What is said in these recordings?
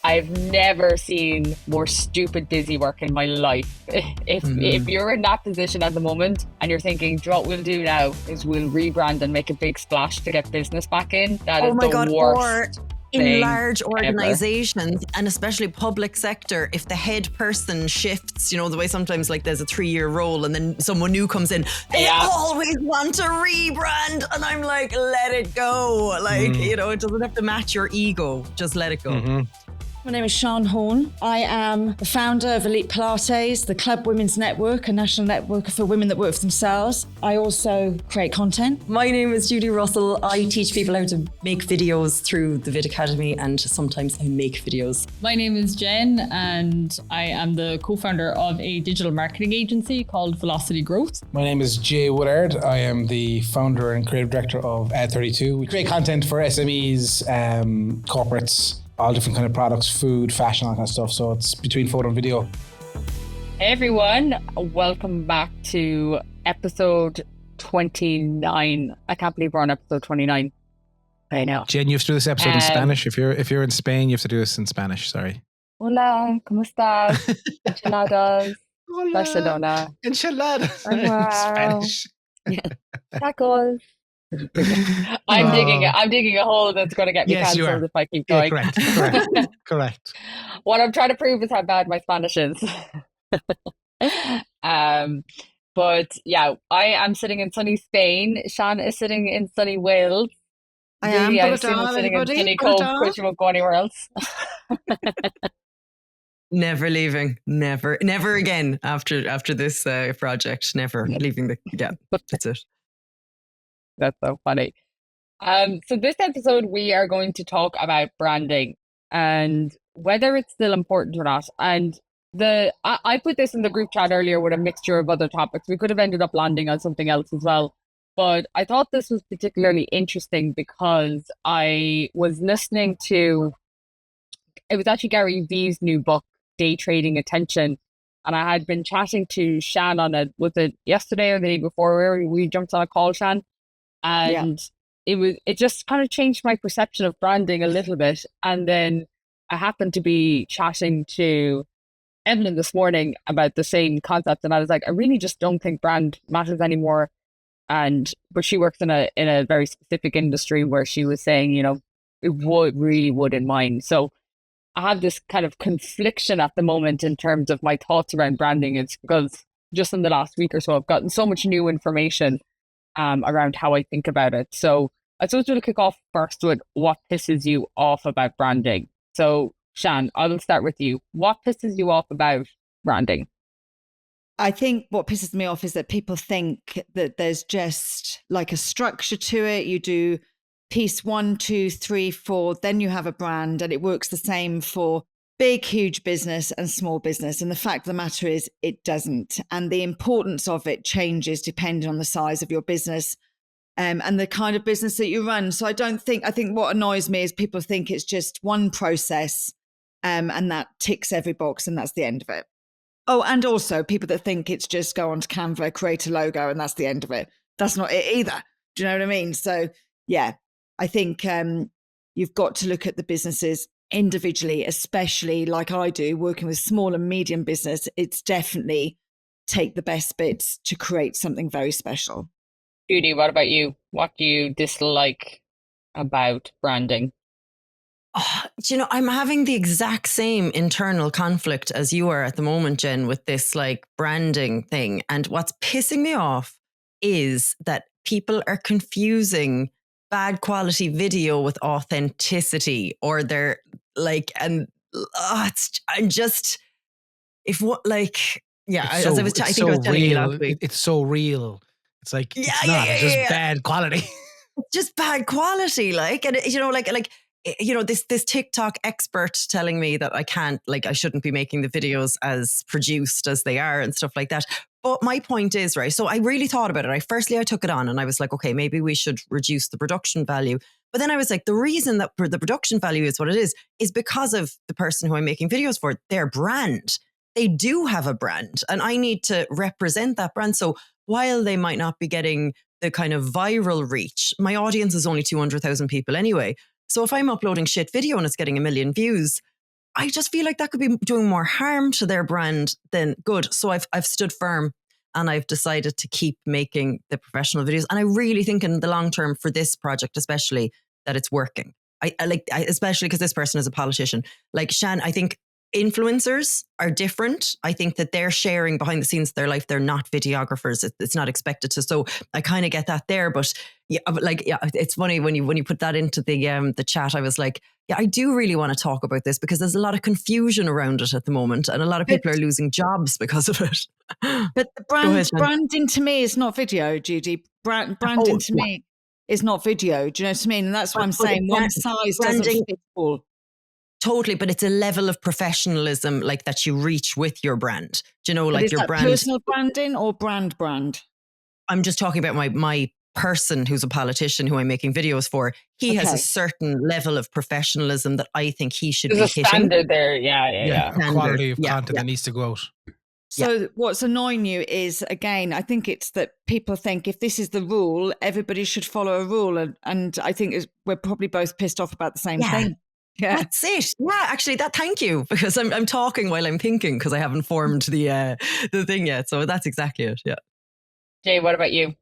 I've never seen more stupid busy work in my life. If you're in that position at the moment and you're thinking, what we'll do now is we'll rebrand and make a big splash to get business back in, that is the worst. In large organizations and especially public sector, if the head person shifts, you know, the way sometimes like there's a 3-year role and then someone new comes in, they always want to rebrand. And I'm like, let it go. Like, you know, it doesn't have to match your ego. Just let it go. My name is Sian Horn. I am the founder of Elite Pilates, the Club Women's Network, a national network for women that work for themselves. I also create content. My name is Judie Russell. I teach people how to make videos through the Vid Academy, and sometimes I make videos. My name is Jen, and I am the co-founder of a digital marketing agency called Velocity Growth. My name is Jay Woodard. I am the founder and creative director of Ad32. We create content for SMEs, corporates, all different kind of products, food, fashion, all that kind of stuff. So it's between photo and video. Hey everyone, welcome back to episode 29. I can't believe we're on episode 29. I know. Jen, you have to do this episode in Spanish. If you're in Spain, you have to do this in Spanish. Sorry. Hola, ¿cómo estás? Enchiladas. Hola. Barcelona. Enchiladas. Wow. Spanish. Tacos. I'm digging a hole that's going to get me cancelled if I keep going. Yeah, correct. What I'm trying to prove is how bad my Spanish is. But yeah, I am sitting in sunny Spain. Sian is sitting in sunny Wales. I am. Really, I'm sitting in sunny Cove because you won't go anywhere else. Never leaving. Never again after this project. Never leaving that's it. That's so funny. So this episode, we are going to talk about branding and whether it's still important or not. And I put this in the group chat earlier with a mixture of other topics. We could have ended up landing on something else as well. But I thought this was particularly interesting because I was listening to, it was actually Gary Vee's new book, Day Trading Attention. And I had been chatting to Sian on it, was it yesterday or the day before, where we jumped on a call, Sian? And it just kind of changed my perception of branding a little bit. And then I happened to be chatting to Evelyn this morning about the same concept. And I was like, I really just don't think brand matters anymore. But she works in a very specific industry where she was saying, you know, it really would in mine. So I have this kind of confliction at the moment in terms of my thoughts around branding. It's because just in the last week or so, I've gotten so much new information around how I think about it. So I suppose we'll kick off first with what pisses you off about branding. So Sian, I will start with you. What pisses you off about branding? I think what pisses me off is that people think that there's just like a structure to it. You do piece 1, 2, 3, 4, then you have a brand, and it works the same for big, huge business and small business. And the fact of the matter is it doesn't. And the importance of it changes depending on the size of your business and the kind of business that you run. So I think what annoys me is people think it's just one process and that ticks every box and that's the end of it. Oh, and also people that think it's just go onto Canva, create a logo and that's the end of it. That's not it either. Do you know what I mean? So yeah, I think you've got to look at the businesses individually, especially like I do, working with small and medium business. It's definitely take the best bits to create something very special. Judie, what about you? What do you dislike about branding? You know, I'm having the exact same internal conflict as you are at the moment, Jen, with this like branding thing. And what's pissing me off is that people are confusing bad quality video with authenticity, or they're like, and I'm just, if what, like, yeah, I think I was telling you last week. It's so real. It's like, it's just bad quality. It's just bad quality. Like, and you know, you know, this TikTok expert telling me that I shouldn't be making the videos as produced as they are and stuff like that. But my point is, right, so I really thought about it. I took it on and I was like, okay, maybe we should reduce the production value. But then I was like, the reason that the production value is what it is because of the person who I'm making videos for, their brand. They do have a brand and I need to represent that brand. So while they might not be getting the kind of viral reach, my audience is only 200,000 people anyway. So if I'm uploading shit video and it's getting 1 million views, I just feel like that could be doing more harm to their brand than good. So I've stood firm and I've decided to keep making the professional videos. And I really think in the long term for this project, especially, that it's working. Especially because this person is a politician. Like Sian, I think influencers are different. I think that they're sharing behind the scenes of their life. They're not videographers. It's not expected to. So I kind of get that there. But it's funny when you put that into the chat. I was like, yeah, I do really want to talk about this because there's a lot of confusion around it at the moment, and a lot of people are losing jobs because of it. But the branding to me is not video, Judie. Branding to me is not video. Do you know what I mean? And that's why I'm saying one size doesn't fit all. Totally, but it's a level of professionalism like that you reach with your brand. Do you know, like your brand, personal branding or brand? I'm just talking about my person who's a politician who I'm making videos for. He has a certain level of professionalism that I think he should be hitting. There's a standard there, yeah. A quality of content that needs to go out. So what's annoying you is, again, I think it's that people think if this is the rule, everybody should follow a rule. And I think we're probably both pissed off about the same thing. Yeah, that's it. Yeah, actually, thank you, because I'm talking while I'm thinking because I haven't formed the thing yet. So that's exactly it. Yeah. Jay, what about you?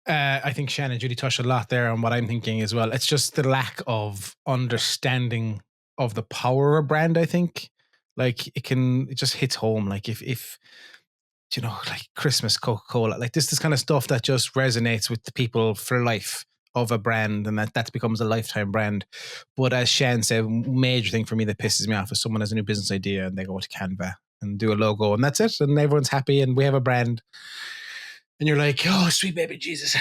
I think Sian and Judie touched a lot there on what I'm thinking as well. It's just the lack of understanding of the power of a brand. I think like it just hits home. Like if you know, like Christmas, Coca-Cola, like this kind of stuff that just resonates with the people for life of a brand, and that becomes a lifetime brand. But as Sian said, major thing for me that pisses me off is someone has a new business idea and they go to Canva and do a logo and that's it, and everyone's happy and we have a brand. And you're like, oh, sweet baby Jesus.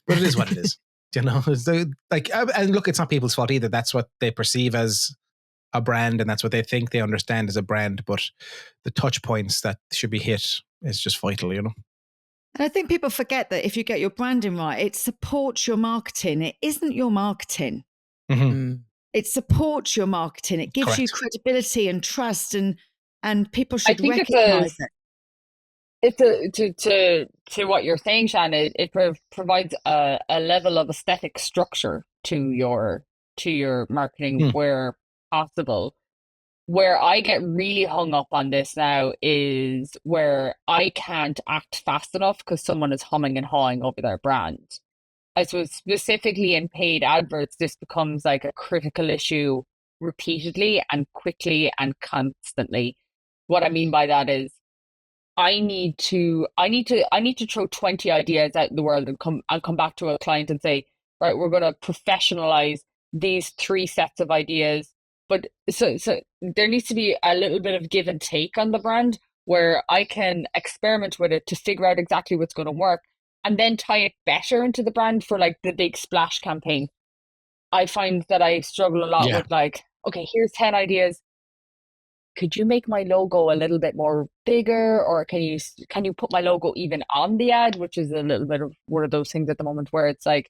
But it is what it is. You know, like, and look, it's not people's fault either. That's what they perceive as a brand and that's what they think they understand as a brand. But the touch points that should be hit is just vital, you know? And I think people forget that if you get your branding right, it supports your marketing. It isn't your marketing. Mm-hmm. It supports your marketing. It gives you credibility and trust, and people should recognize it. To what you're saying, Sian, it provides a level of aesthetic structure to your marketing where possible. Where I get really hung up on this now is where I can't act fast enough because someone is humming and hawing over their brand. I suppose specifically in paid adverts, this becomes like a critical issue repeatedly and quickly and constantly. What I mean by that is I need to throw 20 ideas out in the world and come back to a client and say, right, we're going to professionalize these 3 sets of ideas. But so there needs to be a little bit of give and take on the brand where I can experiment with it to figure out exactly what's going to work and then tie it better into the brand for like the big splash campaign. I find that I struggle a lot with like, okay, here's 10 ideas. Could you make my logo a little bit more bigger, or can you put my logo even on the ad, which is a little bit of one of those things at the moment where it's like,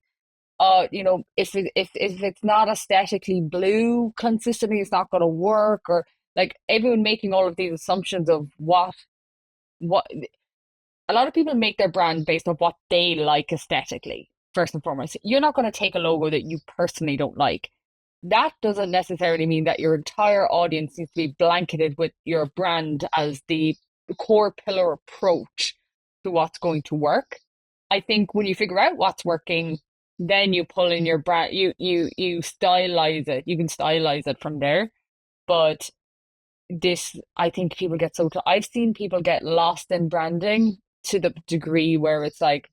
you know, if it's not aesthetically blue consistently, it's not going to work, or like everyone making all of these assumptions of what a lot of people make their brand based on what they like aesthetically. First and foremost, you're not going to take a logo that you personally don't like. That doesn't necessarily mean that your entire audience needs to be blanketed with your brand as the core pillar approach to what's going to work. I think when you figure out what's working, then you pull in your brand, you stylize it. You can stylize it from there. But this, I think people get so, I've seen people get lost in branding to the degree where it's like,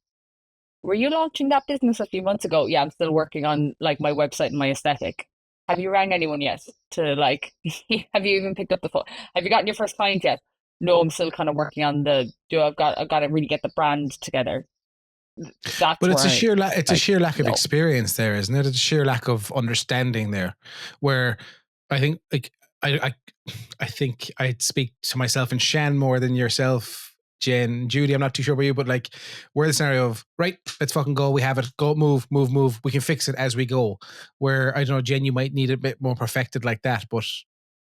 were you launching that business a few months ago? Yeah, I'm still working on like my website and my aesthetic. Have you rang anyone yet to like, have you even picked up the phone? Have you gotten your first client yet? No, I'm still kind of working on I've got to really get the brand together. But it's a sheer lack of experience there, isn't it? It's a sheer lack of understanding there, where I think like I think I'd speak to myself and Sian more than yourself, Jen, Judie. I'm not too sure about you, but like we're the scenario of right, let's fucking go. We have it. Go, move. We can fix it as we go. Where I don't know, Jen, you might need a bit more perfected like that, but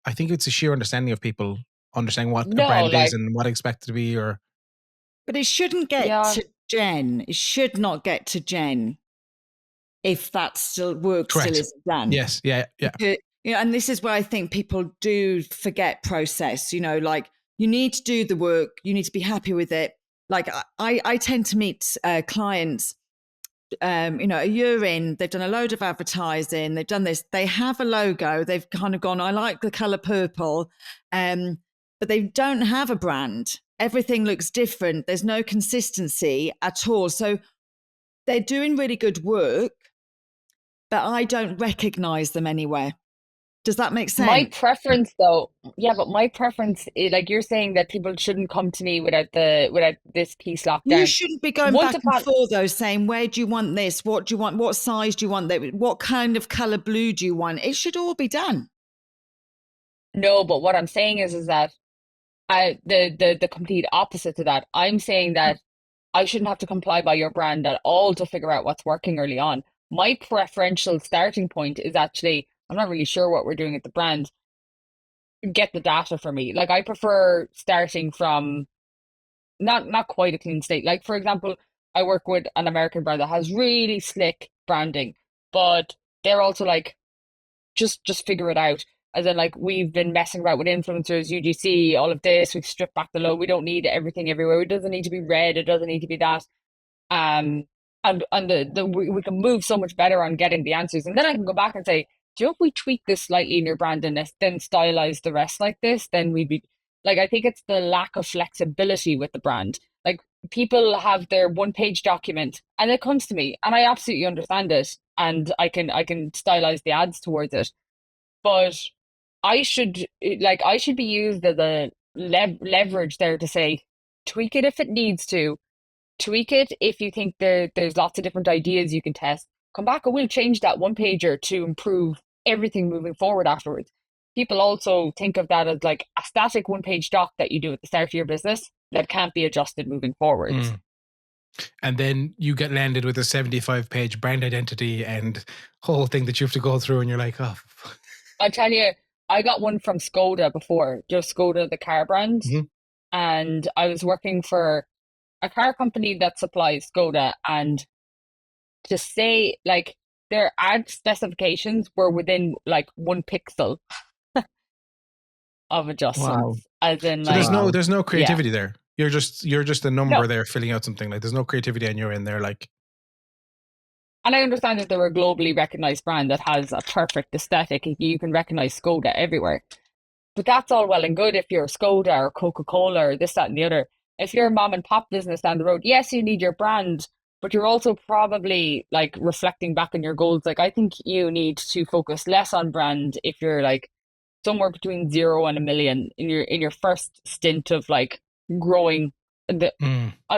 I think it's a sheer understanding of people understanding what a brand is and what expected to be, or. But it shouldn't get to Jen. It should not get to Jen if that still works. Correct. Still isn't done. Yes. Yeah. and this is where I think people do forget process, like you need to do the work, you need to be happy with it. Like I tend to meet clients, a year in, they've done a load of advertising, they've done this, they have a logo, they've kind of gone, I like the color purple, but they don't have a brand. Everything looks different. There's no consistency at all. So they're doing really good work, but I don't recognize them anywhere. Does that make sense? My preference though, yeah, but my preference is, like you're saying, that people shouldn't come to me without this piece locked You down. shouldn't be going Once back and upon forth though, saying, where do you want this? What do you want? What size do you want? What kind of color blue do you want? It should all be done. No, but what I'm saying is that the complete opposite to that. I'm saying that I shouldn't have to comply by your brand at all to figure out what's working early on. My preferential starting point is actually, I'm not really sure what we're doing at the brand. Get the data for me. Like I prefer starting from not quite a clean slate. Like for example, I work with an American brand that has really slick branding, but they're also like, just figure it out. As in, like, we've been messing about with influencers, UGC, all of this. We've stripped back the logo. We don't need everything everywhere. It doesn't need to be red. It doesn't need to be that. And we can move so much better on getting the answers. And then I can go back and say, do you know, if we tweak this slightly in your brand and then stylize the rest like this, then we'd be like, I think it's the lack of flexibility with the brand. Like people have their 1 page document and it comes to me and I absolutely understand it and I can stylize the ads towards it. But I should be used as a leverage there to say, tweak it if it needs to, tweak it if you think there's lots of different ideas you can test. Come back and we'll change that 1 pager to improve everything moving forward afterwards. People also think of that as like a static 1 page doc that you do at the start of your business that can't be adjusted moving forwards. And then you get landed with a 75-page brand identity and whole thing that you have to go through, and you're like, oh. I tell you, I got one from Skoda before, just Skoda, the car brand. And I was working for a car company that supplies Skoda, and to say like their ad specifications were within like 1 pixel of adjustments. As in, so like, there's no creativity there. You're just a number No. there filling out something. Like there's no creativity on your end there. Like, and I understand that they're a globally recognized brand that has a perfect aesthetic. You can recognize Skoda everywhere. But that's all well and good if you're Skoda or Coca-Cola or this, that, and the other. If you're a mom and pop business down the road, yes, you need your brand, but you're also probably like reflecting back on your goals. Like I think you need to focus less on brand if you're like somewhere between 0 and 1 million in your first stint of like growing. I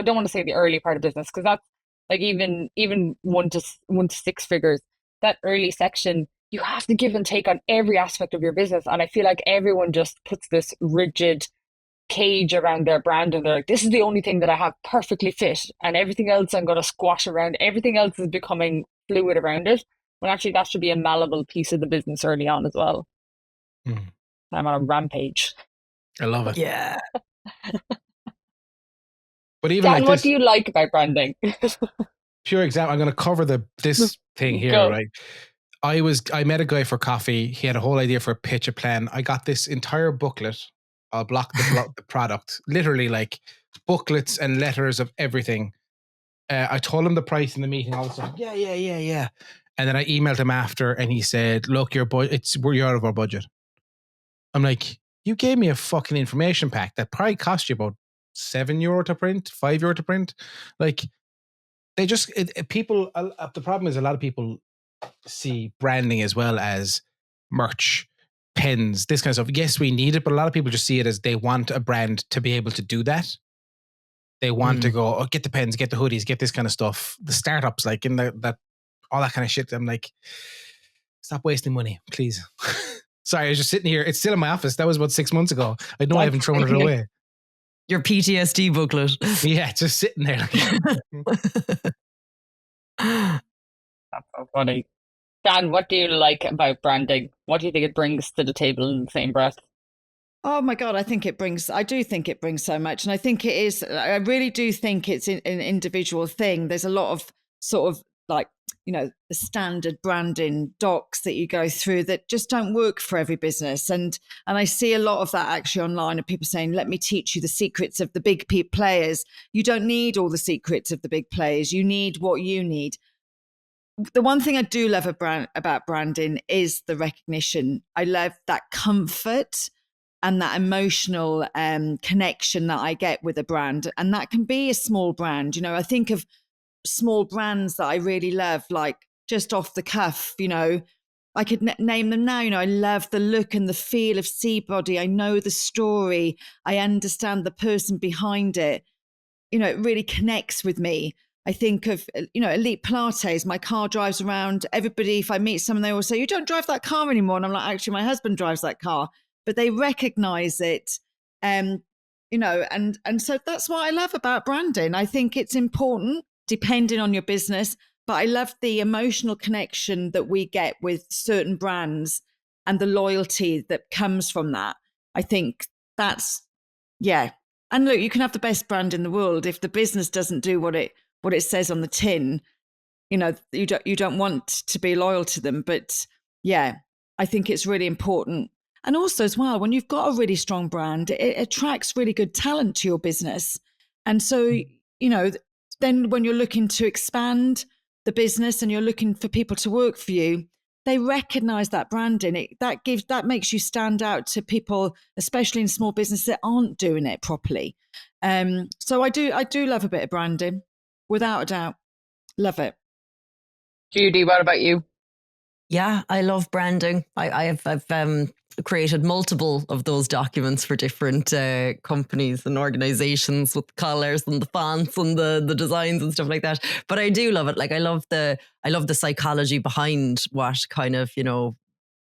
don't want to say the early part of business because that's like even 1 to 6 figures. That early section, you have to give and take on every aspect of your business. And I feel like everyone just puts this rigid cage around their brand and they're like, this is the only thing that I have perfectly fit and everything else I'm going to squash around. Everything else is becoming fluid around it. When actually that should be a malleable piece of the business early on as well. I'm on a rampage. I love it. Yeah. But even Dan, like what do you like about branding? Pure example. I'm going to cover this thing here, Go. right? I met a guy for coffee. He had a whole idea for a pitch, a plan. I got this entire booklet. I'll block the product. Literally like booklets and letters of everything. I told him the price in the meeting. All of a sudden, yeah. And then I emailed him after, and he said, "Look, you're out of our budget." I'm like, "You gave me a fucking information pack that probably cost you about €7 to print, €5 to print." Like, they just people. The problem is a lot of people see branding as well as merch, pens, this kind of stuff. Yes, we need it, but a lot of people just see it as they want a brand to be able to do that. They want to go, get the pens, get the hoodies, get this kind of stuff. The startups, like in that all that kind of shit. I'm like, stop wasting money, please. Sorry, I was just sitting here. It's still in my office. That was about 6 months ago. I know I haven't thrown it away. Your PTSD booklet. Yeah, just sitting there. That's so funny. Dan, what do you like about branding? What do you think it brings to the table in the same breath? Oh my God, I do think it brings so much. And I really do think it's an individual thing. There's a lot of sort of like, the standard branding docs that you go through that just don't work for every business. And I see a lot of that actually online of people saying, let me teach you the secrets of the big players. You don't need all the secrets of the big players. You need what you need. The one thing I do love about branding is the recognition. I love that comfort and that emotional connection that I get with a brand. And that can be a small brand. I think of small brands that I really love, like just off the cuff, I could name them now. I love the look and the feel of Seabody. I know the story. I understand the person behind it. It really connects with me. I think of, Elite Pilates. My car drives around. Everybody, if I meet someone, they will say, you don't drive that car anymore. And I'm like, actually, my husband drives that car. But they recognize it. And so that's what I love about branding. I think it's important depending on your business, but I love the emotional connection that we get with certain brands and the loyalty that comes from that. I think that's, yeah. And look, you can have the best brand in the world. If the business doesn't do what it says on the tin, you don't want to be loyal to them. But yeah, I think it's really important. And also as well, when you've got a really strong brand, it attracts really good talent to your business. And so, then when you're looking to expand the business and you're looking for people to work for you, they recognize that branding. That makes you stand out to people, especially in small business that aren't doing it properly. So I do love a bit of branding, without a doubt. Love it. Judie, what about you? Yeah, I love branding. I've created multiple of those documents for different companies and organizations with the colors and the fonts and the designs and stuff like that. But I do love it. Like I love the psychology behind what kind of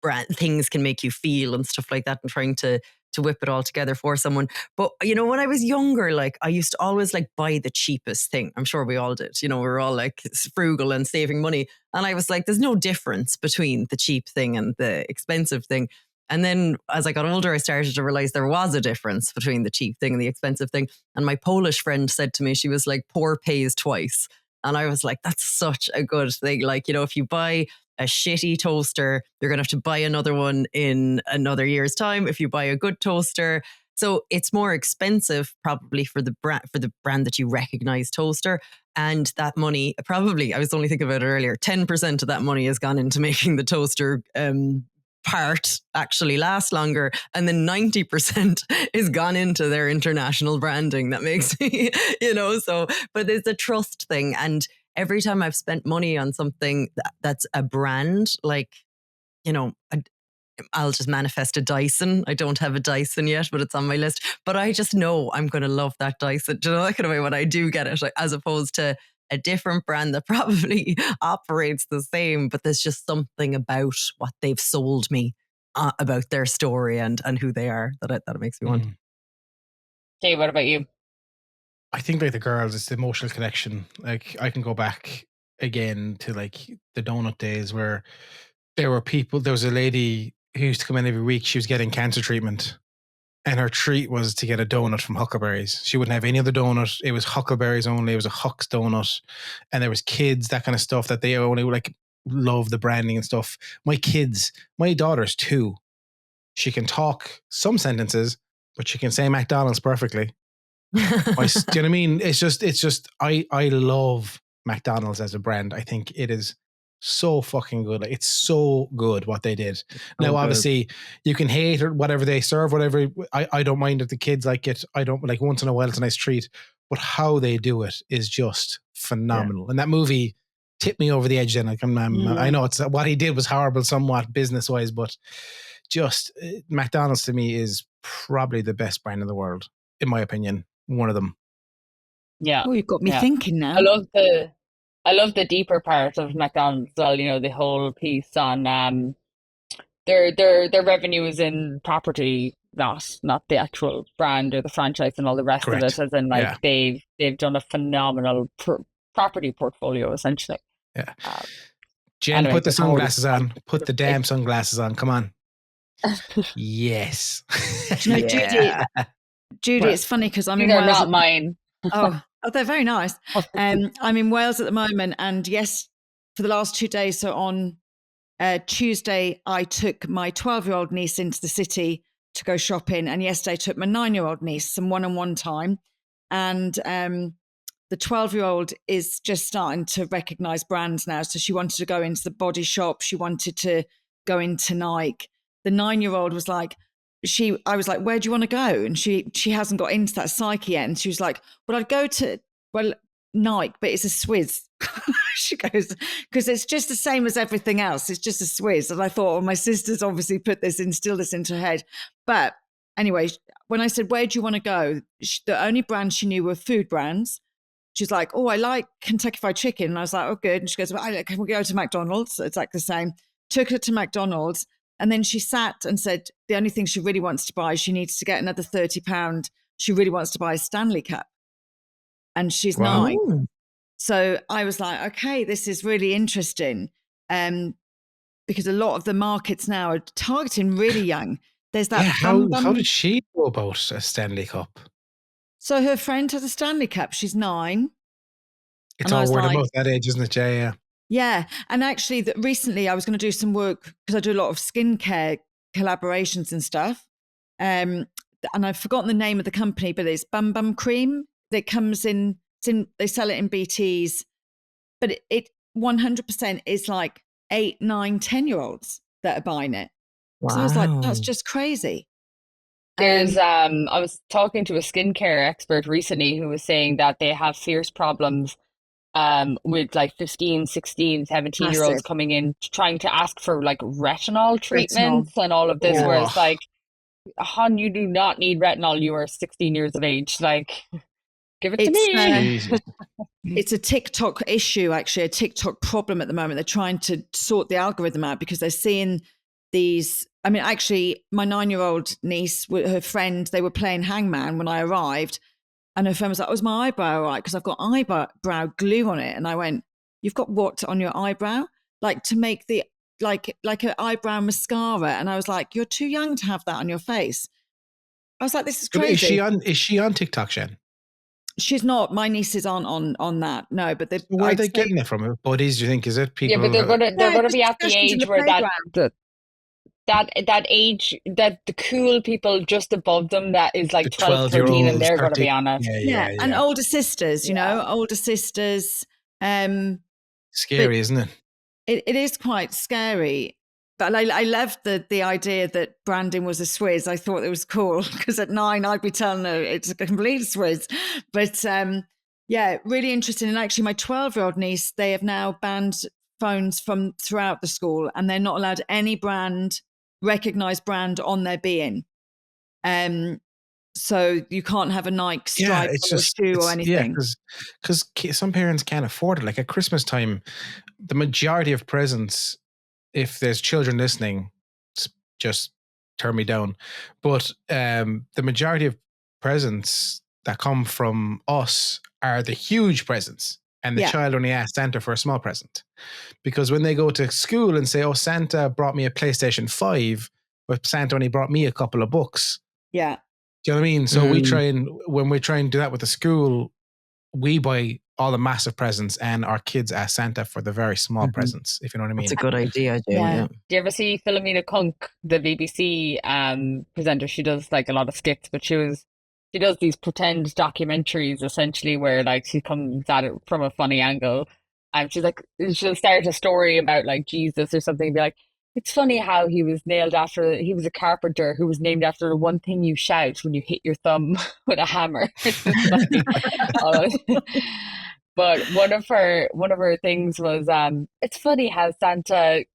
brand things can make you feel and stuff like that, and trying to whip it all together for someone. But when I was younger, like I used to always like buy the cheapest thing. I'm sure we all did. We were all like frugal and saving money. And I was like, there's no difference between the cheap thing and the expensive thing. And then as I got older, I started to realize there was a difference between the cheap thing and the expensive thing. And my Polish friend said to me, she was like, poor pays twice. And I was like, that's such a good thing. Like, if you buy a shitty toaster, you're going to have to buy another one in another year's time if you buy a good toaster. So it's more expensive probably for the brand that you recognize toaster. And that money, probably, I was only thinking about it earlier, 10% of that money has gone into making the toaster part actually last longer, and then 90% is gone into their international branding. That makes me, so, but it's a trust thing. And every time I've spent money on something that's a brand, like, I'll just manifest a Dyson. I don't have a Dyson yet, but it's on my list. But I just know I'm going to love that Dyson. Do you know that kind of way when I do get it, as opposed to a different brand that probably operates the same, but there's just something about what they've sold me about their story and who they are that it makes me want. Jay, what about you? I think like the girls, it's the emotional connection. Like I can go back again to like the donut days where there was a lady who used to come in every week. She was getting cancer treatment, and her treat was to get a donut from Huckleberries. She wouldn't have any other donut. It was Huckleberries only. It was a Huck's donut. And there was kids, that kind of stuff that they only like love the branding and stuff. My daughter's 2. She can talk some sentences, but she can say McDonald's perfectly. Do you know what I mean? It's just I love McDonald's as a brand. I think it is so fucking good. Like, it's so good what they did. Now, obviously, you can hate or whatever they serve, whatever. I don't mind if the kids like it. I don't like, once in a while it's a nice treat, but how they do it is just phenomenal. Yeah. And that movie tipped me over the edge. Then, like, I know it's what he did was horrible, somewhat business wise, but just McDonald's to me is probably the best brand in the world, in my opinion. One of them. Yeah. Oh, you've got me thinking now. I love the deeper part of McDonald's as well, the whole piece on their revenue is in property, not the actual brand or the franchise and all the rest Correct. of it, as in like they've done a phenomenal property portfolio essentially. Yeah. Jen, put the sunglasses on. Put the damn sunglasses on. Come on. Yes. Judie, it's funny because I'm in They're Wales. Not mine. Oh, they're very nice. I'm in Wales at the moment, and yes, for the last 2 days. So on Tuesday, I took my 12-year-old niece into the city to go shopping. And yesterday I took my 9-year-old niece some one-on-one time. And the 12-year-old is just starting to recognize brands now. So she wanted to go into the Body Shop. She wanted to go into Nike. The 9-year-old was like, I was like, where do you want to go? And she hasn't got into that psyche yet. And she was like, well, I'd go to, Nike, but it's a Swizz. She goes, because it's just the same as everything else. It's just a Swizz. And I thought, well, my sister's obviously instilled this into her head. But anyway, when I said, where do you want to go? The only brands she knew were food brands. She's like, oh, I like Kentucky Fried Chicken. And I was like, oh, good. And she goes, well, can we go to McDonald's? It's like the same. Took her to McDonald's. And then she sat and said, the only thing she really wants to buy, she needs to get another £30. She really wants to buy a Stanley Cup. And she's 9. So I was like, okay, this is really interesting. Because a lot of the markets now are targeting really young. There's that. Yeah, how did she know about a Stanley Cup? So her friend has a Stanley Cup. She's 9. It's all word of mouth that age, isn't it? Yeah. Yeah. And actually, recently I was going to do some work because I do a lot of skincare collaborations and stuff. And I've forgotten the name of the company, but it's Bum Bum Cream that comes in. They sell it in BTs, but it 100% is like 8, 9, 10-year-olds that are buying it. Wow. So I was like, that's just crazy. There's I was talking to a skincare expert recently who was saying that they have fierce problems with like 15, 16, 17-year-olds coming in trying to ask for like retinol treatments and all of this, where it's like, hon, you do not need retinol. You are 16 years of age. Like, give it to me. It's a TikTok issue, actually, a TikTok problem at the moment. They're trying to sort the algorithm out because they're seeing these. I mean, actually, my 9-year-old niece, her friend, they were playing hangman when I arrived. And her friend was like, oh, is my eyebrow all right? Because I've got eyebrow glue on it. And I went, you've got what on your eyebrow? Like to make the, like an eyebrow mascara. And I was like, you're too young to have that on your face. I was like, this is crazy. Is she on TikTok, Shen? She's not. My nieces aren't on that. No, but where are they getting it from? Buddies, do you think? Is it people? Yeah, but they're gonna be at the age where that age, that the cool people just above them, that is like 12, 13, and they're going to be on it. Yeah. And older sisters, you know, older sisters. Scary, isn't it? It is quite scary. But I loved the idea that branding was a Swizz. I thought it was cool because at 9 I'd be telling her it's a complete Swizz. But really interesting. And actually my 12-year-old niece, they have now banned phones from throughout the school, and they're not allowed any recognized brand on their being. So you can't have a Nike stripe on your shoe or anything. Yeah, because some parents can't afford it. Like at Christmas time, the majority of presents, if there's children listening, just turn me down. But the majority of presents that come from us are the huge presents. And the child only asks Santa for a small present. Because when they go to school and say, oh, Santa brought me a PlayStation 5, but Santa only brought me a couple of books. Yeah. Do you know what I mean? So when we try and do that with the school, we buy all the massive presents and our kids ask Santa for the very small presents, if you know what I mean. It's a good idea, yeah. Do you ever see Philomena Kunk, the BBC presenter? She does like a lot of skits, but she does these pretend documentaries essentially where like she comes at it from a funny angle. And she'll start a story about like Jesus or something and be like, it's funny how he was a carpenter who was named after the one thing you shout when you hit your thumb with a hammer. But one of her things was, it's funny how Santa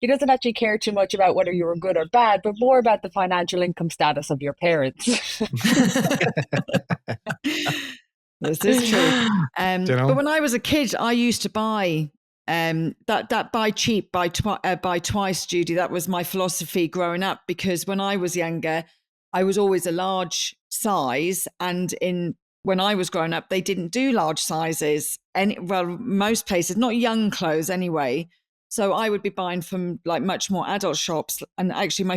he doesn't actually care too much about whether you were good or bad, but more about the financial income status of your parents. This is true. But when I was a kid, I used to buy that buy cheap, buy twice, Judie. That was my philosophy growing up, because when I was younger, I was always a large size, and when I was growing up, they didn't do large sizes. Most places, not young clothes anyway. So I would be buying from like much more adult shops. And actually one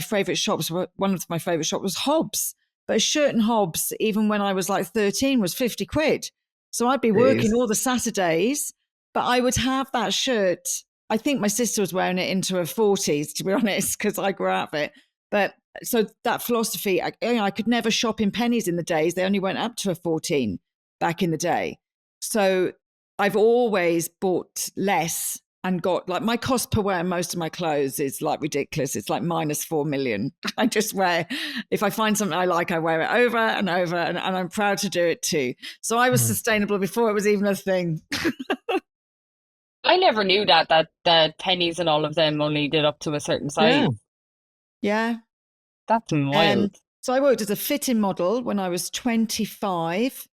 of my favorite shops was Hobbs. But a shirt in Hobbs, even when I was like 13, was 50 quid. So I'd be working all the Saturdays But I would have that shirt. I think my sister was wearing it into her 40s, to be honest, because I grew out of it. But so that philosophy, I could never shop in pennies in the days. They only went up to a 14 back in the day. So I've always bought less and got like my cost per wear most of my clothes is like ridiculous. It's like minus 4 million. I just wear, if I find something I like, I wear it over and over, and I'm proud to do it too. So I was sustainable before it was even a thing. I never knew that pennies and all of them only did up to a certain size. Yeah. That's wild. So I worked as a fitting model when I was 25,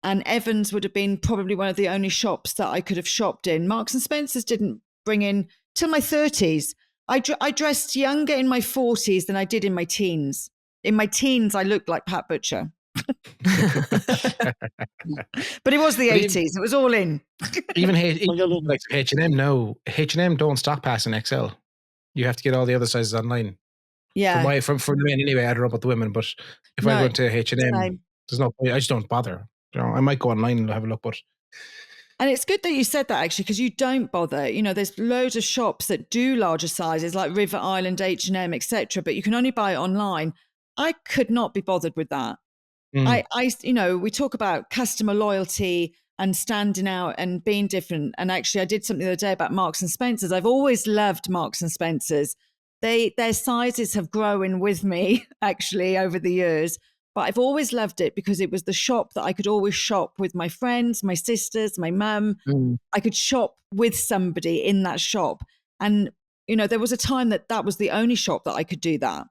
and Evans would have been probably one of the only shops that I could have shopped in. Marks and Spencer's didn't bring in till my 30s. I dressed younger in my 40s than I did in my teens. In my teens, I looked like Pat Butcher. But it was the 80s. It was all in. Even like H&M now, H&M don't stock pass in XL. You have to get all the other sizes online. Yeah. From the men anyway, I don't know about the women, but if I go to H&M, there's no point. I just don't bother. You know, I might go online and have a look, but. And it's good that you said that, actually, because you don't bother. You know, there's loads of shops that do larger sizes like River Island, H&M, etc., but you can only buy it online. I could not be bothered with that. I, you know, we talk about customer loyalty and standing out and being different. And actually, I did something the other day about Marks and Spencer's. I've always loved Marks and Spencer's. Their sizes have grown with me, actually, over the years. But I've always loved it because it was the shop that I could always shop with my friends, my sisters, my mum. I could shop with somebody in that shop. And, you know, there was a time that was the only shop that I could do that.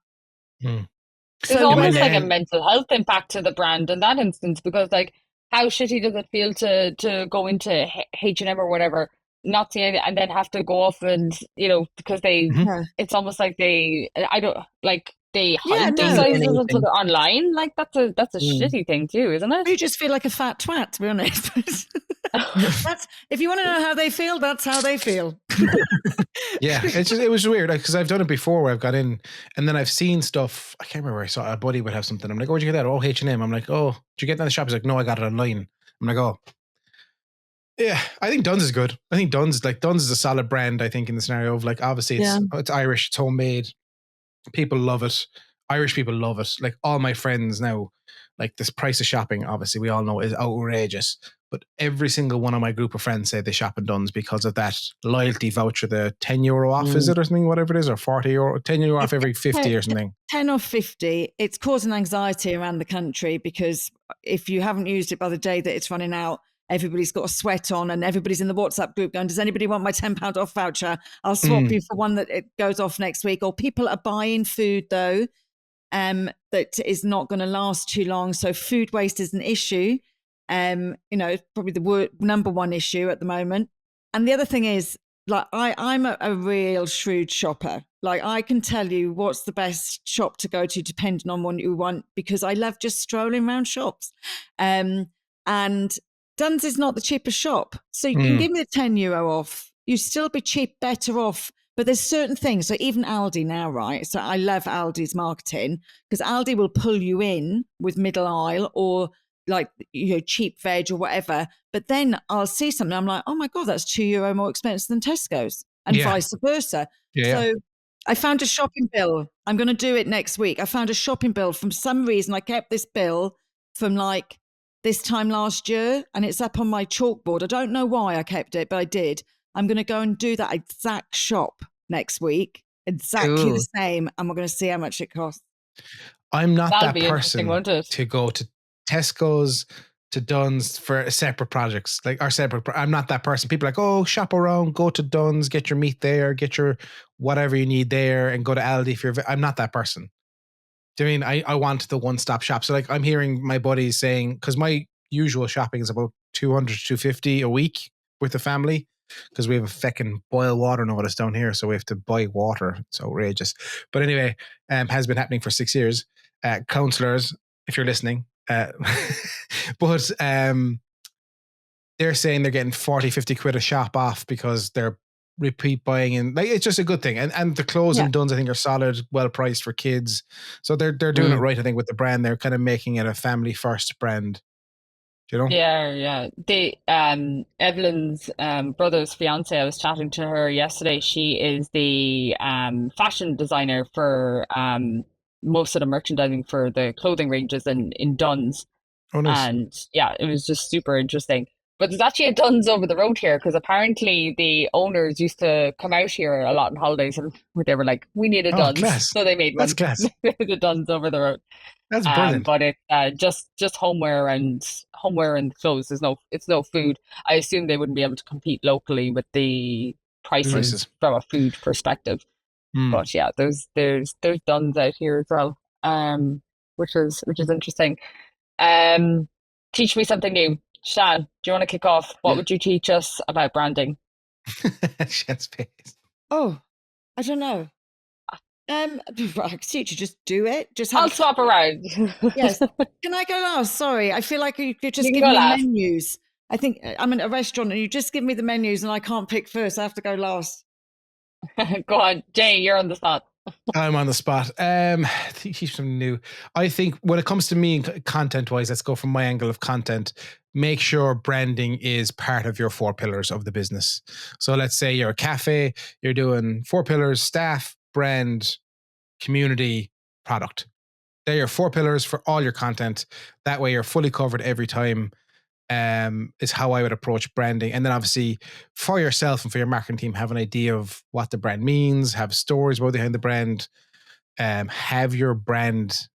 There's almost like a mental health impact to the brand in that instance, because like how shitty does it feel to go into H&M or whatever, not see it, and then have to go off and, you know, because it's almost like they hide their sizes online. Like that's a shitty thing too, isn't it? You just feel like a fat twat, to be honest. If you want to know how they feel, that's how they feel. Yeah, it was weird because I've done it before where I've got in and then I've seen stuff. I can't remember where I saw a buddy would have something. I'm like, oh, where'd you get that? Oh, H&M. I'm like, oh, did you get that in the shop? He's like, no, I got it online. I'm like, oh. Yeah, I think Dunn's is good. I think Dunn's is a solid brand, I think, in the scenario of like, obviously it's Irish, it's homemade. People love it. Irish people love it. Like all my friends now, like this price of shopping, obviously we all know is outrageous. But every single one of my group of friends say they shop in Dunn's because of that loyalty voucher, the €10 off, is it or something, whatever it is, or €40, €10 off every 50 or something. 10 or 50. It's causing anxiety around the country because if you haven't used it by the day that it's running out, everybody's got a sweat on and everybody's in the WhatsApp group going, does anybody want my £10 off voucher? I'll swap you for one that it goes off next week. Or people are buying food though, that is not going to last too long. So food waste is an issue. You know, probably the number one issue at the moment. And the other thing is, like, I'm a real shrewd shopper. Like, I can tell you what's the best shop to go to depending on what you want, because I love just strolling around shops. And Dunn's is not the cheapest shop. So you can give me the €10 off. You still be better off. But there's certain things. So even Aldi now, right? So I love Aldi's marketing because Aldi will pull you in with middle aisle or like, you know, cheap veg or whatever. But then I'll see something. I'm like, oh my God, that's €2 more expensive than Tesco's, and vice versa. So I found a shopping bill. I'm going to do it next week. I found a shopping bill. For some reason, I kept this bill from like this time last year, and it's up on my chalkboard. I don't know why I kept it, but I did. I'm going to go and do that exact shop next week, exactly the same, and we're going to see how much it costs. I'm not that person to go to Tesco's, to Dunn's for separate projects, like our separate. I'm not that person. People are like, oh, shop around, go to Dunn's, get your meat there, get your whatever you need there, and go to Aldi if you're. I'm not that person. Do you mean I want the one-stop shop? So like I'm hearing my buddies saying, because my usual shopping is about 200 to 250 a week with the family, because we have a feckin' boil water notice down here, so we have to buy water. It's outrageous. But anyway, has been happening for 6 years. Councillors, if you're listening, but they're saying they're getting 40, 50 quid a shop off because they're repeat buying, and like it's just a good thing. And the clothes in Dunn's, I think, are solid, well priced for kids. So they're doing it right, I think, with the brand. They're kind of making it a family first brand. Do you know? Yeah. The Evelyn's brother's fiance, I was chatting to her yesterday. She is the fashion designer for most of the merchandising for the clothing ranges in Dunn's. Oh, nice. And yeah, it was just super interesting. But there's actually a Dunn's over the road here because apparently the owners used to come out here a lot on holidays and they were like, we need a Oh, Dunn's. class. So they made That's one. class. The Dunn's over the road. That's brilliant. But it's just homeware and clothes. It's no food. I assume they wouldn't be able to compete locally with the prices Prices. from a food perspective. Mm. But yeah, there's Duns out here as well. Which is interesting. Um, Teach me something new. Shan, do you want to kick off? What would you teach us about branding? Shan's face. Oh, I don't know. I teach you just do it. Just have I'll swap around. Yes. Can I go last? Sorry, I feel like you You just can give go me last. menus. I think I'm in a restaurant and you just give me the menus and I can't pick first. I have to go last. Go on, Jay, you're on the spot. I'm on the spot. Teach something new. I think when it comes to me content wise, let's go from my angle of content. Make sure branding is part of your 4 pillars of the business. So let's say you're a cafe, you're doing 4 pillars: staff, brand, community, product. They're your 4 pillars for all your content. That way you're fully covered every time. Is how I would approach branding. And then obviously for yourself and for your marketing team, have an idea of what the brand means, have stories behind the brand, have your brand,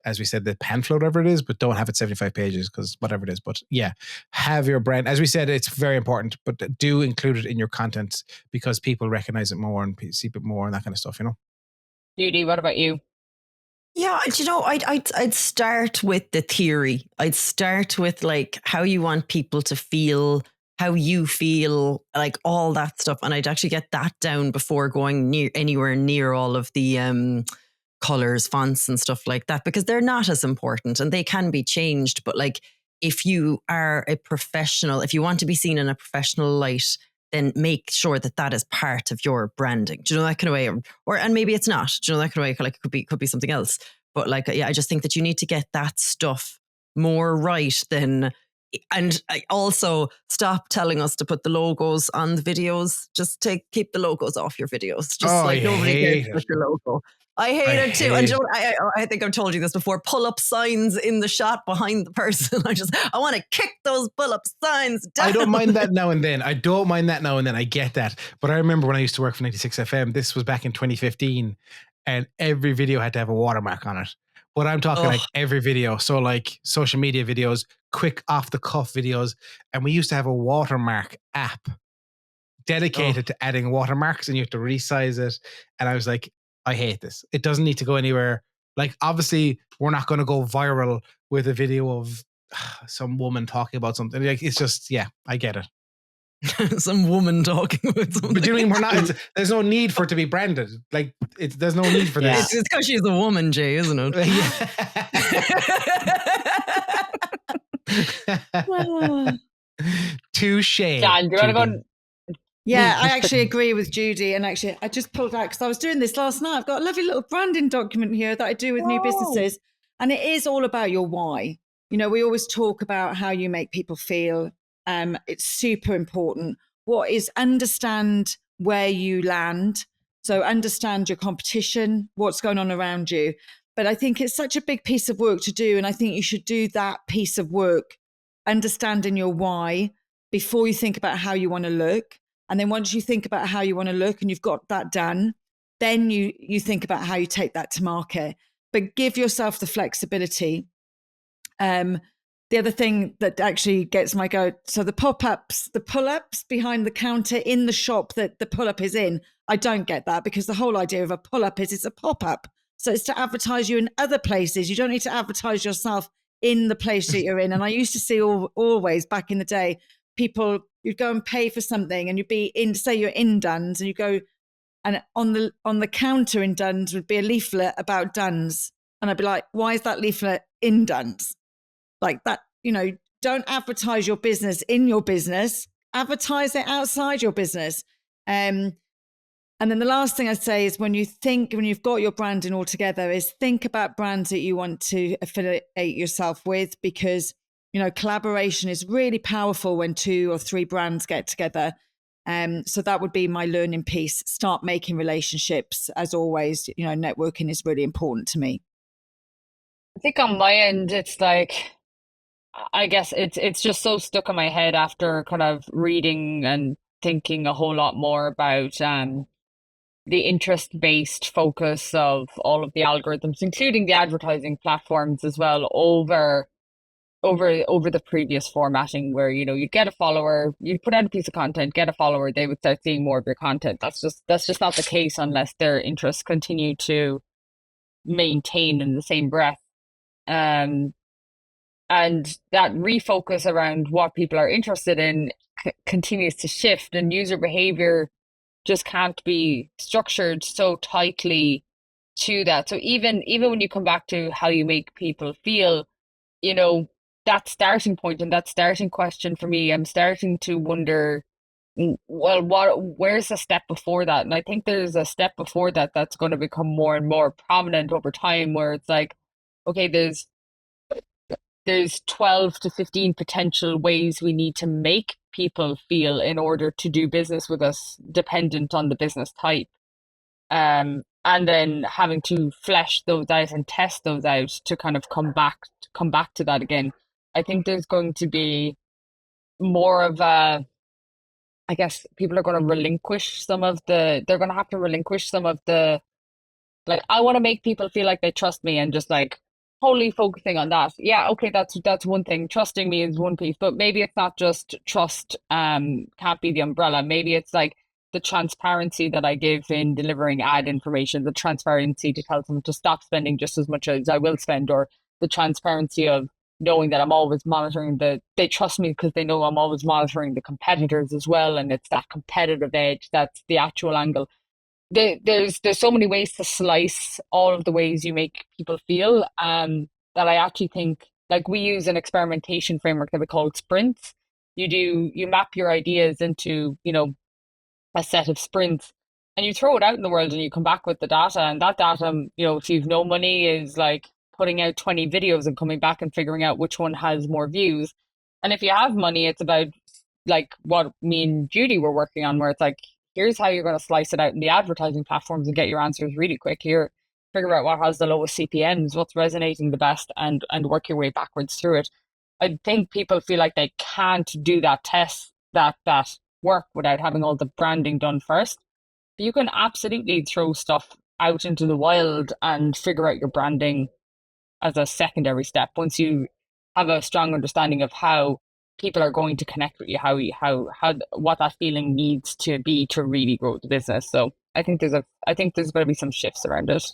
as we said, the pamphlet, whatever it is, but don't have it 75 pages because whatever it is. But yeah, have your brand. As we said, it's very important, but do include it in your content because people recognize it more and see it more and that kind of stuff, you know? Judie, what about you? Yeah, I'd start with the theory. I'd start with like how you want people to feel, how you feel, like all that stuff, and I'd actually get that down before going anywhere near all of the colors, fonts, and stuff like that, because they're not as important and they can be changed. But like, if you are a professional, if you want to be seen in a professional light, then make sure that that is part of your branding. Do you know, that kind of way? And maybe it's not. Do you know, that kind of way? Like it could be something else. But like, yeah, I just think that you need to get that stuff more right than. And I also stop telling us to put the logos on the videos. Just keep the logos off your videos. Just Oh, like I nobody cares hate about it. your logo. I hate I it too. hate And it. I think I've told you this before. Pull up signs in the shot behind the person. I want to kick those pull up signs down. I don't mind that now and then. I get that. But I remember when I used to work for 96 FM, this was back in 2015, and every video had to have a watermark on it. But I'm talking like every video. So like social media videos, quick off the cuff videos. And we used to have a watermark app dedicated to adding watermarks, and you have to resize it. And I was like, I hate this. It doesn't need to go anywhere. Like, obviously, we're not going to go viral with a video of some woman talking about something. Like, it's just, yeah, I get it. Some woman talking about something. But do you mean we're not? There's no need for it to be branded. Like, there's no need for this. It's because she's a woman, Jay, isn't it? Touche. Jan, do you want to go? Yeah, I actually agree with Judie. And actually, I just pulled out because I was doing this last night. I've got a lovely little branding document here that I do with new businesses. And it is all about your why. You know, we always talk about how you make people feel. It's super important. What is understand where you land. So understand your competition, what's going on around you. But I think it's such a big piece of work to do. And I think you should do that piece of work, understanding your why before you think about how you want to look. And then once you think about how you want to look and you've got that done, then you think about how you take that to market. But give yourself the flexibility. The other thing that actually gets my goat, so the pop-ups, the pull-ups behind the counter in the shop that the pull-up is in, I don't get that, because the whole idea of a pull-up is it's a pop-up. So it's to advertise you in other places. You don't need to advertise yourself in the place that you're in. And I used to see always back in the day, people, you'd go and pay for something and you'd be in, say you're in Dunn's, and you go, and on the counter in Dunn's would be a leaflet about Dunn's. And I'd be like, why is that leaflet in Dunn's? Like that, you know, don't advertise your business in your business, advertise it outside your business. And then the last thing I'd say is when you've got your branding all together, is think about brands that you want to affiliate yourself with, because Collaboration is really powerful when 2 or 3 brands get together. So that would be my learning piece. Start making relationships. As always, networking is really important to me. I think on my end, it's like, I guess it's just so stuck in my head after kind of reading and thinking a whole lot more about the interest-based focus of all of the algorithms, including the advertising platforms as well, over the previous formatting where, you get a follower, you put out a piece of content, get a follower, they would start seeing more of your content. That's just not the case unless their interests continue to maintain in the same breath. Um, and that refocus around what people are interested in continues to shift, and user behavior just can't be structured so tightly to that. So even when you come back to how you make people feel, you know, that starting point and that starting question for me, I'm starting to wonder, well, where's the step before that? And I think there's a step before that that's going to become more and more prominent over time, where it's like, okay, there's 12 to 15 potential ways we need to make people feel in order to do business with us, dependent on the business type. And then having to flesh those out and test those out to kind of come back to that again. I think there's going to be more of a, I guess people are going to relinquish they're going to have to relinquish some of the, like, I want to make people feel like they trust me, and just like wholly focusing on that. Yeah, okay, that's one thing. Trusting me is one piece, but maybe it's not just trust, can't be the umbrella. Maybe it's like the transparency that I give in delivering ad information, the transparency to tell them to stop spending just as much as I will spend, or the transparency of knowing that I'm always monitoring they trust me because they know I'm always monitoring the competitors as well. And it's that competitive edge, that's the actual angle. There's so many ways to slice all of the ways you make people feel, that I actually think, like, we use an experimentation framework that we call sprints. You map your ideas into, a set of sprints, and you throw it out in the world, and you come back with the data, and that data, if you've no money, is like putting out 20 videos and coming back and figuring out which one has more views. And if you have money, it's about, like, what me and Judie were working on, where it's like, here's how you're going to slice it out in the advertising platforms and get your answers really quick. Here, figure out what has the lowest CPMs, what's resonating the best, and work your way backwards through it. I think people feel like they can't do that test, that work, without having all the branding done first. But you can absolutely throw stuff out into the wild and figure out your branding as a secondary step once you have a strong understanding of how people are going to connect with you, how what that feeling needs to be to really grow the business. So I think there's going to be some shifts around it.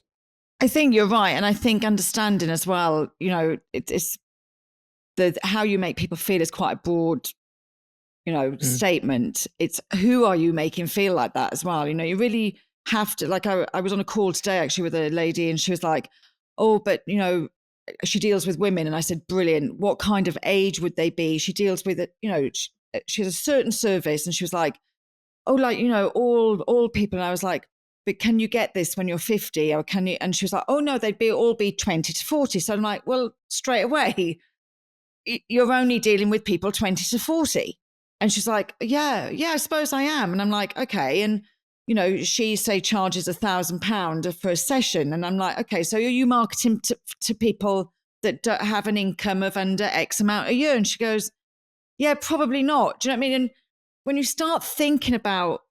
I think you're right, and I think understanding as well. It's the how you make people feel is quite a broad, statement. It's who are you making feel like that as well. You really have to. Like, I was on a call today actually with a lady, and she was like, "Oh, but she deals with women," and I said, "Brilliant. What kind of age would they be?" She deals with it. She has a certain service, and she was like, "Oh, like all people." And I was like, "But can you get this when you're 50, or can you?" And she was like, "Oh no, they'd all be 20 to 40." So I'm like, "Well, straight away, you're only dealing with people 20 to 40." And she's like, yeah, I suppose I am. And I'm like, okay. And, she say charges £1,000 for a session. And I'm like, okay, so are you marketing to people that don't have an income of under X amount a year? And she goes, yeah, probably not. Do you know what I mean? And when you start thinking about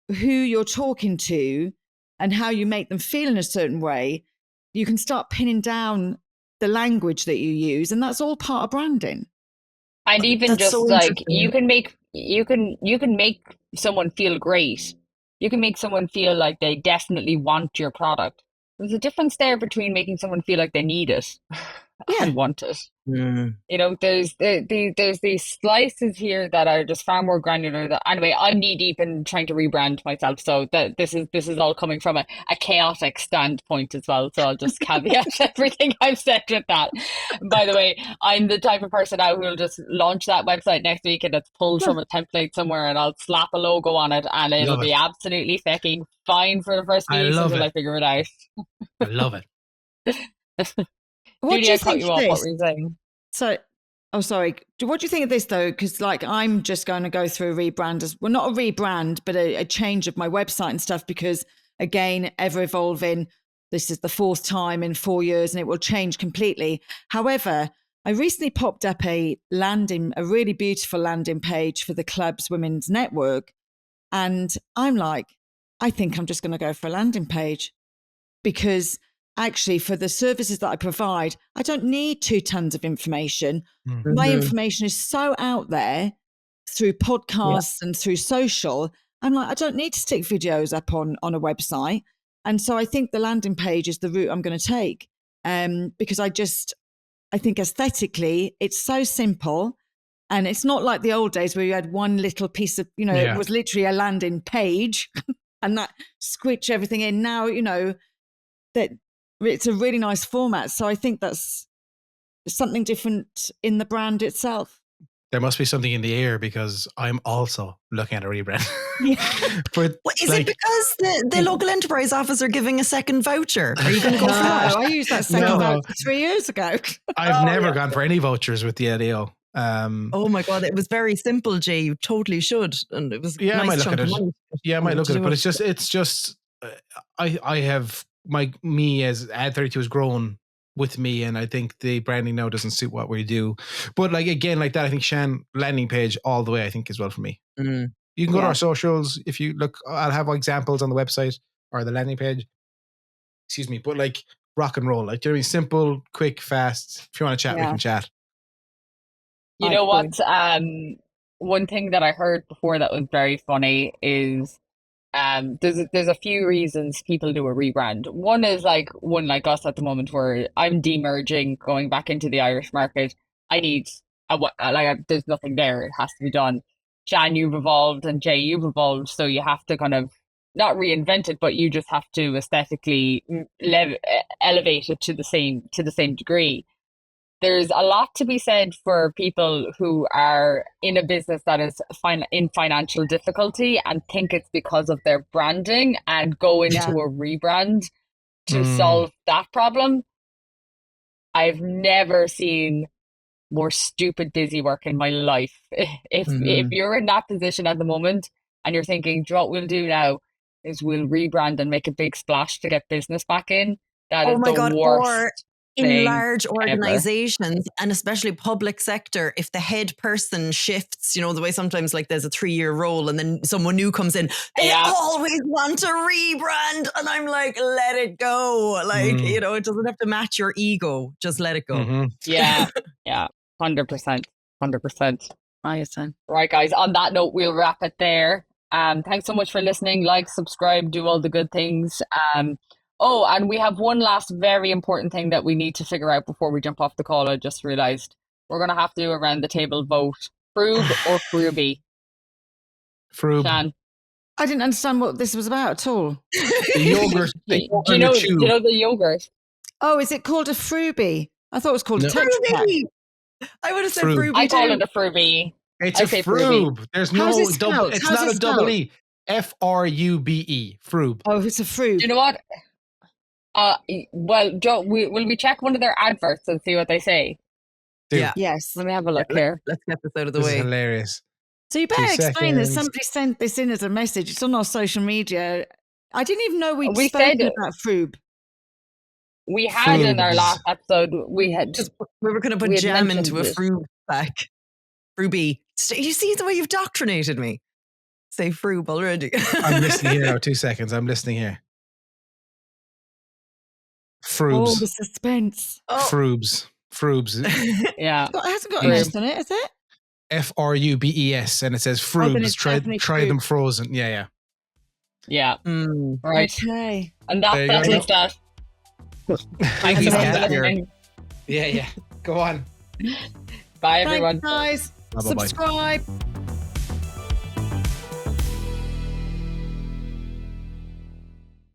who you're talking to and how you make them feel in a certain way, you can start pinning down the language that you use. And that's all part of branding. And even That's just so like, interesting. you can make someone feel great. You can make someone feel like they definitely want your product. There's a difference there between making someone feel like they need it Yeah. and want it. Mm. There's these slices here that are just far more granular. That, anyway, I'm knee deep in trying to rebrand myself, so that this is all coming from a chaotic standpoint as well. So I'll just caveat everything I've said with that. By the way, I'm the type of person who will just launch that website next week, and it's pulled from a template somewhere, and I'll slap a logo on it, and it'll Love be it. absolutely fucking fine for the first few I weeks love until I it. figure it out. I love it. What Judy, do you I cut think you it off. What is? were you saying? So Oh, sorry. What do you think of this though? Because like I'm just going to go through a rebrand not a rebrand, but a change of my website and stuff. Because again, ever evolving. This is the 4th time in 4 years, and it will change completely. However, I recently popped up a really beautiful landing page for the club's women's network, and I'm like, I think I'm just going to go for a landing page because actually for the services that I provide, I don't need 2 tons of information. Mm. My information is so out there through podcasts and through social. I'm like, I don't need to stick videos up on a website. And so I think the landing page is the route I'm going to take because I think aesthetically it's so simple. And it's not like the old days where you had one little piece of, it was literally a landing page and that squitch everything in. Now, that it's a really nice format. So I think that's something different in the brand itself. There must be something in the air because I'm also looking at a rebrand. Is it because the local enterprise office are giving a second voucher? Are you going to go for that? I used that second voucher 3 years ago. I've never gone for any vouchers with the LEO. Oh my God, it was very simple, Jay. You totally should. And it was I might look at it. I might look at it, but it's just I have me as Ad 32 has grown with me, and I think the branding now doesn't suit what we do. But like again, like that, I think Sian landing page all the way, I think as well for me. You can go to our socials. If you look, I'll have examples on the website or the landing page. Excuse me, but like rock and roll, like, do you know what I mean? Simple, quick, fast. If you want to chat, we can chat. You know what? One thing that I heard before that was very funny is there's a few reasons people do a rebrand. One like us at the moment where I'm demerging, going back into the Irish market. I need there's nothing there. It has to be done. Sian, you've evolved, and Jay, you've evolved. So you have to kind of not reinvent it, but you just have to aesthetically elevate it to the same degree. There's a lot to be said for people who are in a business that is in financial difficulty and think it's because of their branding and go into a rebrand to solve that problem. I've never seen more stupid busy work in my life. If you're in that position at the moment and you're thinking, what we'll do now is we'll rebrand and make a big splash to get business back in. That is the worst. In large organizations and especially public sector, if the head person shifts, the way sometimes like there's a 3-year role and then someone new comes in, they always want to rebrand. And I'm like, let it go. Like, it doesn't have to match your ego. Just let it go. Yeah. 100%. 100%. Right, guys. On that note, we'll wrap it there. Thanks so much for listening. Like, subscribe, do all the good things. Oh, and we have one last very important thing that we need to figure out before we jump off the call. I just realized we're going to have to do a round the table vote. Froob or Frooby? Froob. Sian? I didn't understand what this was about at all. The yogurt. Do you know the yogurt? Oh, is it called a Frooby? I thought it was called a Tetra Pak. I would have said Frooby. I call it a Frooby. It's a Froob. There's no double. It's not a double E. Frube. Froob. Oh, it's a Froob. You know what? Well, Joe, will we check one of their adverts and see what they say? Yeah. Yes. Let me have a look here. Let's get this out of the This way. is hilarious. So you better explain that somebody sent this in as a message. It's on our social media. I didn't even know we'd spoken about Froob. We had in our last episode, we were going to put jam into a Froob pack. Frooby. You see the way you've doctrinated me. Say Froob already. I'm listening here now. 2 seconds. I'm listening here. Froobs. Oh, the suspense. Froobs. Yeah. It hasn't got an S on it, is it? Frubes, and it says Froobs. Try them frozen. Yeah. Right. Okay. And that's that. Thanks so much for listening. Yeah. Go on. Bye, everyone. Thanks, guys. Bye-bye. Subscribe.